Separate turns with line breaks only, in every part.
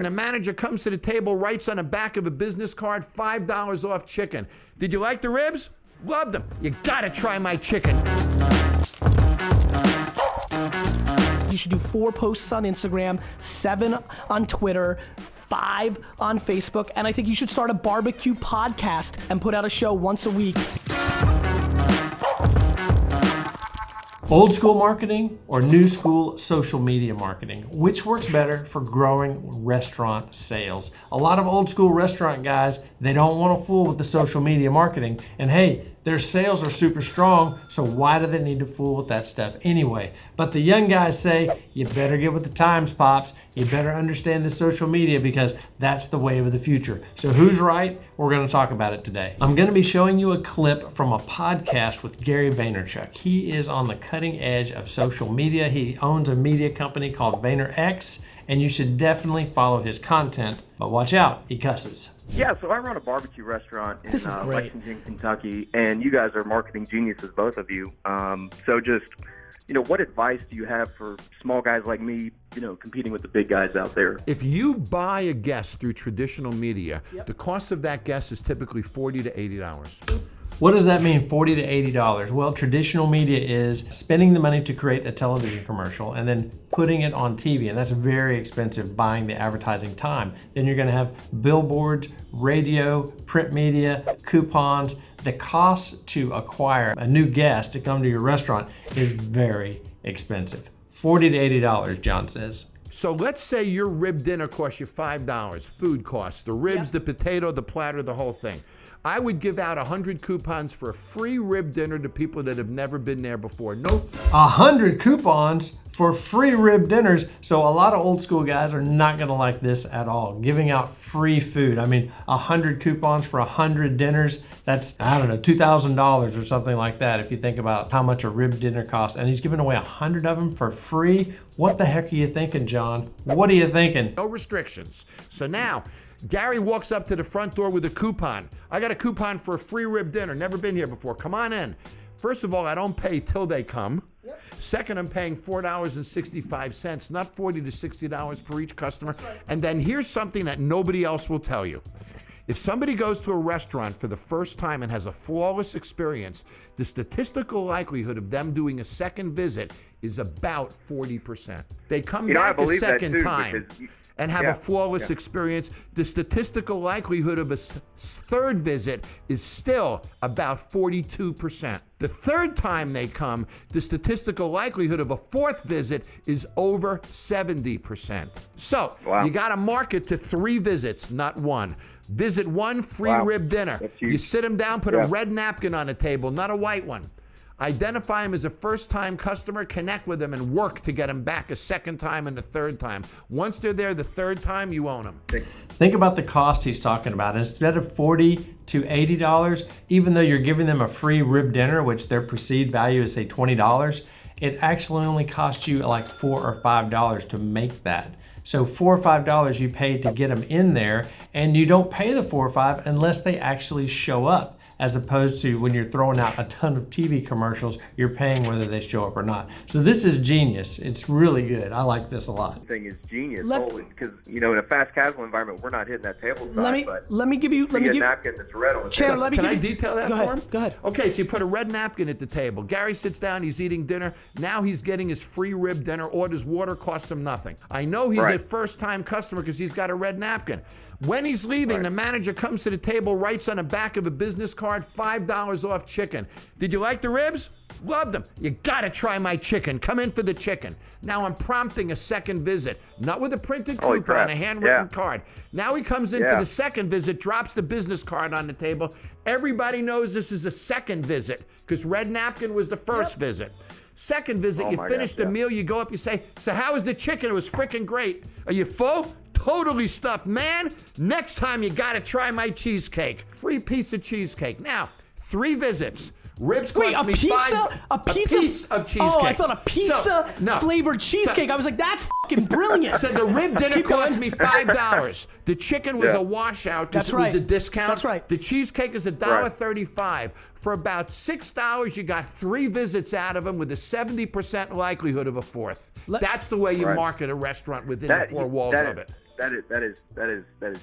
And a manager comes to the table, writes on the back of a business card, $5 off chicken. Did you like the ribs? Loved them. You gotta try my chicken.
You should do 4 posts on Instagram, 7 on Twitter, 5 on Facebook, and I think you should start a barbecue podcast and put out a show once a week.
Old school marketing or new school social media marketing? Which works better for growing restaurant sales? A lot of old school restaurant guys, they don't want to fool with the social media marketing. And hey, their sales are super strong, so why do they need to fool with that stuff anyway? But the young guys say, you better get with the times, Pops. You better understand the social media because that's the wave of the future. So who's right? We're going to talk about it today. I'm going to be showing you a clip from a podcast with Gary Vaynerchuk. He is on the cutting edge of social media. He owns a media company called VaynerX, and you should definitely follow his content. But watch out, he cusses.
Yeah, so I run a barbecue restaurant in Lexington, Kentucky, and you guys are marketing geniuses, both of you. So just, what advice do you have for small guys like me, competing with the big guys out there?
If you buy a guest through traditional media, the cost of that guest is typically $40 to $80.
What does that mean, $40 to $80? Well, traditional media is spending the money to create a television commercial and then putting it on TV, and that's very expensive, buying the advertising time. Then you're gonna have billboards, radio, print media, coupons. The cost to acquire a new guest to come to your restaurant is very expensive. $40 to $80, John says.
So let's say your rib dinner costs you $5. Food costs, the ribs, the potato, the platter, the whole thing. I would give out 100 coupons for a free rib dinner to people that have never been there before.
100 coupons for free rib dinners. So a lot of old school guys are not gonna like this at all. Giving out free food. I mean, 100 coupons for 100 dinners, that's, $2,000 or something like that if you think about how much a rib dinner costs. And he's giving away 100 of them for free. What the heck are you thinking, John? What are you thinking?
No restrictions. So now, Gary walks up to the front door with a coupon. I got a coupon for a free rib dinner. Never been here before. Come on in. First of all, I don't pay till they come. Second, I'm paying $4.65, not $40 to $60 per each customer. And then here's something that nobody else will tell you. If somebody goes to a restaurant for the first time and has a flawless experience, the statistical likelihood of them doing a second visit is about 40%. They come back a second time and have a flawless experience. The statistical likelihood of a third visit is still about 42%. The third time they come, the statistical likelihood of a fourth visit is over 70%. So you got to market to 3 visits, not 1. Visit 1, free rib dinner. You sit them down, put a red napkin on the table, not a white one. Identify him as a first-time customer, connect with them, and work to get them back a second time and a third time. Once they're there the third time, you own them.
Think about the cost he's talking about. Instead of $40 to $80, even though you're giving them a free rib dinner, which their perceived value is, say, $20, it actually only costs you like $4 or $5 to make that. So $4 or $5 you pay to get them in there, and you don't pay the $4 or $5 unless they actually show up. As opposed to when you're throwing out a ton of TV commercials, you're paying whether they show up or not. So this is genius. It's really good. I like this a lot.
Thing is genius, because in a fast casual environment, we're not hitting that table side.
Let me give you a
napkin that's red on the table.
Can I detail that for him?
Go ahead.
Okay, so you put a red napkin at the table. Gary sits down, he's eating dinner. Now he's getting his free rib dinner, orders water, costs him nothing. I know he's a first-time customer because he's got a red napkin. When he's leaving, the manager comes to the table, writes on the back of a business card, $5 off chicken. Did you like the ribs? Loved them. You gotta try my chicken. Come in for the chicken. Now I'm prompting a second visit, not with a printed coupon, a handwritten card. Now he comes in for the second visit, drops the business card on the table. Everybody knows this is a second visit because red napkin was the first visit. Second visit, you finish the meal, you go up, you say, so how was the chicken? It was freaking great. Are you full? Totally stuffed. Man, next time you gotta try my cheesecake. Free piece of cheesecake. Now, 3 visits. Ribs cost me $5.
A piece of cheesecake. Oh, I thought a pizza flavored cheesecake. I was like, that's fucking brilliant.
So the rib dinner cost me $5. The chicken was a washout because it was a discount.
That's right.
The cheesecake is $1.35. For about $6, you got 3 visits out of them with a 70% likelihood of a fourth. That's the way you market a restaurant within the 4 walls of it.
That is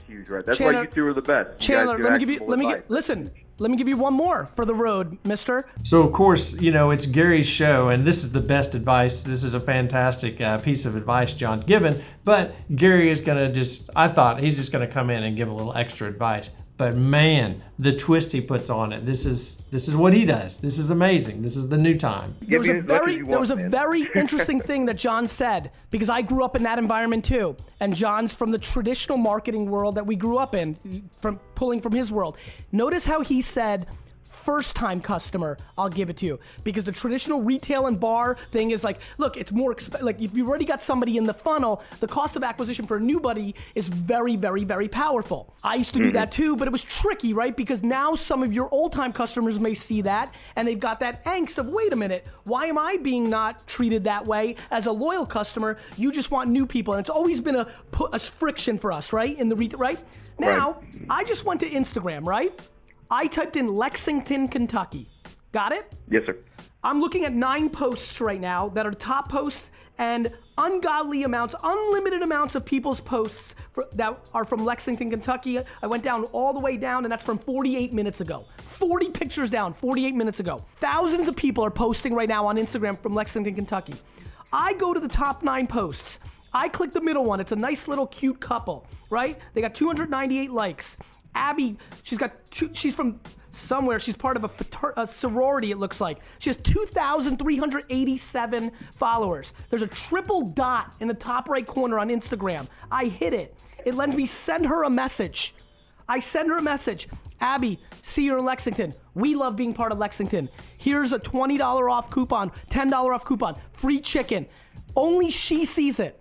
huge, right? That's
Chandler,
why you two are the best.
Chandler, let me give you one more for the road, mister.
So of course, it's Gary's show, and this is the best advice. This is a fantastic piece of advice John's given, but Gary is I thought he's just gonna come in and give a little extra advice. But man, the twist he puts on it, this is what he does. This is amazing. This is the new time.
There was a very interesting thing that John said, because I grew up in that environment too. And John's from the traditional marketing world that we grew up in, pulling from his world. Notice how he said, first time customer, I'll give it to you. Because the traditional retail and bar thing is like, look, it's more like if you've already got somebody in the funnel, the cost of acquisition for a newbody is very, very, very powerful. I used to do that too, but it was tricky, right? Because now some of your old time customers may see that and they've got that angst of, wait a minute, why am I being not treated that way as a loyal customer? You just want new people. And it's always been a friction for us, right? In the retail, right? Now, I just went to Instagram, right? I typed in Lexington, Kentucky. Got it?
Yes, sir.
I'm looking at 9 posts right now that are top posts, and ungodly amounts, unlimited amounts of people's posts that are from Lexington, Kentucky. I went down all the way down, and that's from 48 minutes ago. 40 pictures down, 48 minutes ago. Thousands of people are posting right now on Instagram from Lexington, Kentucky. I go to the top 9 posts. I click the middle one. It's a nice little cute couple, right? They got 298 likes. Abby, she's from somewhere. She's part of a sorority, it looks like. She has 2,387 followers. There's a triple dot in the top right corner on Instagram. I hit it. It lets me send her a message. I send her a message. Abby, see you in Lexington. We love being part of Lexington. Here's a $20 off coupon, $10 off coupon, free chicken. Only she sees it.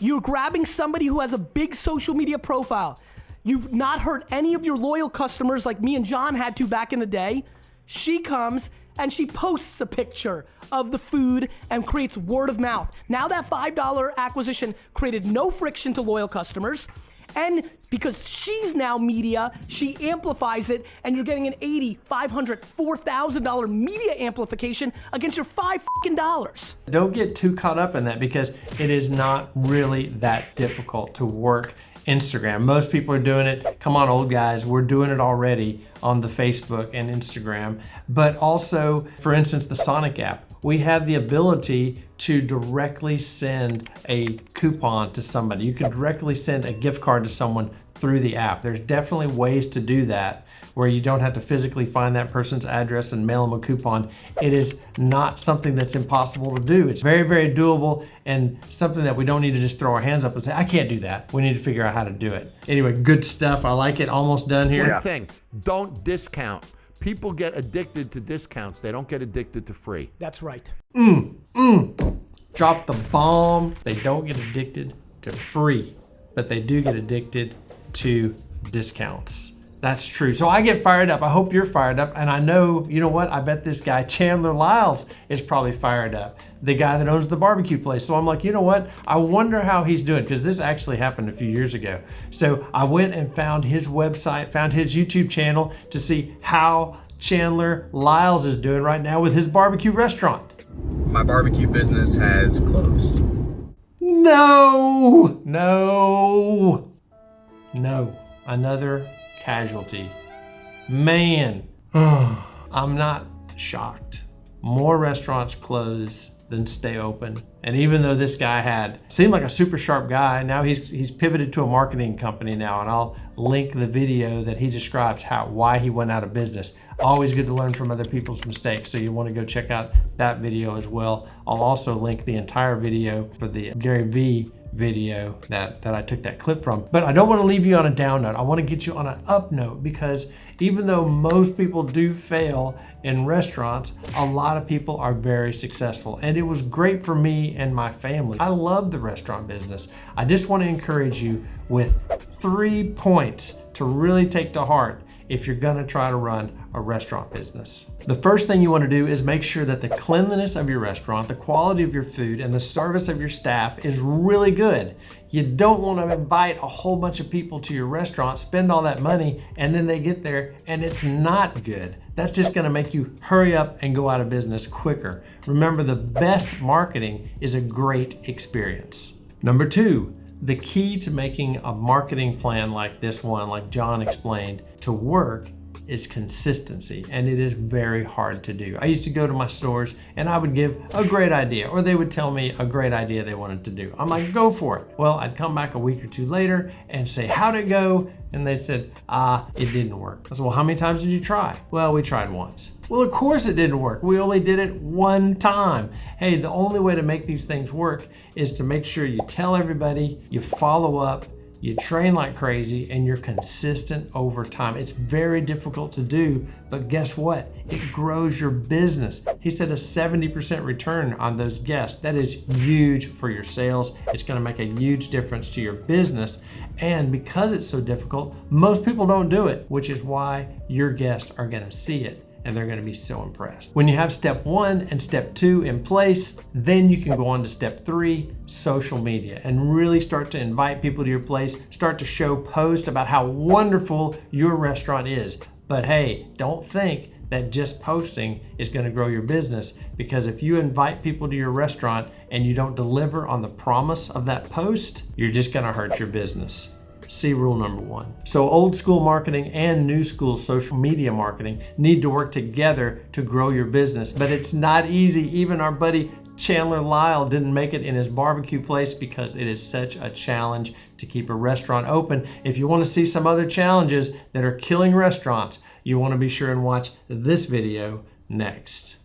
You're grabbing somebody who has a big social media profile. You've not hurt any of your loyal customers like me and John had to back in the day. She comes and she posts a picture of the food and creates word of mouth. Now that $5 acquisition created no friction to loyal customers. And because she's now media, she amplifies it, and you're getting an $80, $500, $4,000 media amplification against your $5.
Don't get too caught up in that, because it is not really that difficult to work Instagram. Most people are doing it. Come on, old guys, we're doing it already on the Facebook and Instagram. But also, for instance, the Sonic app, we have the ability to directly send a coupon to somebody. You can directly send a gift card to someone through the app. There's definitely ways to do that where you don't have to physically find that person's address and mail them a coupon. It is not something that's impossible to do. It's very, very doable, and something that we don't need to just throw our hands up and say, I can't do that. We need to figure out how to do it. Anyway, good stuff. I like it. Almost done here.
One thing, don't discount. People get addicted to discounts. They don't get addicted to free.
That's right.
Drop the bomb. They don't get addicted to free, but they do get addicted to discounts. That's true. So I get fired up. I hope you're fired up. And I know, you know what? I bet this guy, Chandler Lyles, is probably fired up. The guy that owns the barbecue place. So I'm like, you know what? I wonder how he's doing, because this actually happened a few years ago. So I went and found his website, found his YouTube channel to see how Chandler Lyles is doing right now with his barbecue restaurant.
My barbecue business has closed.
No. Another casualty. Man, I'm not shocked. More restaurants close than stay open. And even though this guy seemed like a super sharp guy, now he's pivoted to a marketing company now, and I'll link the video that he describes why he went out of business. Always good to learn from other people's mistakes, so you want to go check out that video as well. I'll also link the entire video for the Gary Vee video that I took that clip from. But I don't want to leave you on a down note. I want to get you on an up note, because even though most people do fail in restaurants, a lot of people are very successful. And it was great for me and my family. I love the restaurant business. I just want to encourage you with 3 points to really take to heart if you're going to try to run a restaurant business. The first thing you want to do is make sure that the cleanliness of your restaurant, the quality of your food, and the service of your staff is really good. You don't want to invite a whole bunch of people to your restaurant, spend all that money, and then they get there and it's not good. That's just going to make you hurry up and go out of business quicker. Remember, the best marketing is a great experience. Number 2, The key to making a marketing plan like this one, like John explained, to work is consistency, and it is very hard to do. I used to go to my stores and I would give a great idea, or they would tell me a great idea they wanted to do. I'm like, go for it. Well, I'd come back a week or two later and say, how'd it go? And they said, it didn't work. I said, well, how many times did you try? Well, we tried once. Well, of course it didn't work. We only did it one time. Hey, the only way to make these things work is to make sure you tell everybody, you follow up, you train like crazy, and you're consistent over time. It's very difficult to do, but guess what? It grows your business. He said a 70% return on those guests. That is huge for your sales. It's gonna make a huge difference to your business. And because it's so difficult, most people don't do it, which is why your guests are gonna see it and they're gonna be so impressed. When you have step 1 and step 2 in place, then you can go on to step 3, social media, and really start to invite people to your place, start to show posts about how wonderful your restaurant is. But hey, don't think that just posting is gonna grow your business, because if you invite people to your restaurant and you don't deliver on the promise of that post, you're just gonna hurt your business. See rule number 1. So old school marketing and new school social media marketing need to work together to grow your business, but it's not easy. Even our buddy Chandler Lyle didn't make it in his barbecue place because it is such a challenge to keep a restaurant open. If you want to see some other challenges that are killing restaurants, you want to be sure and watch this video next.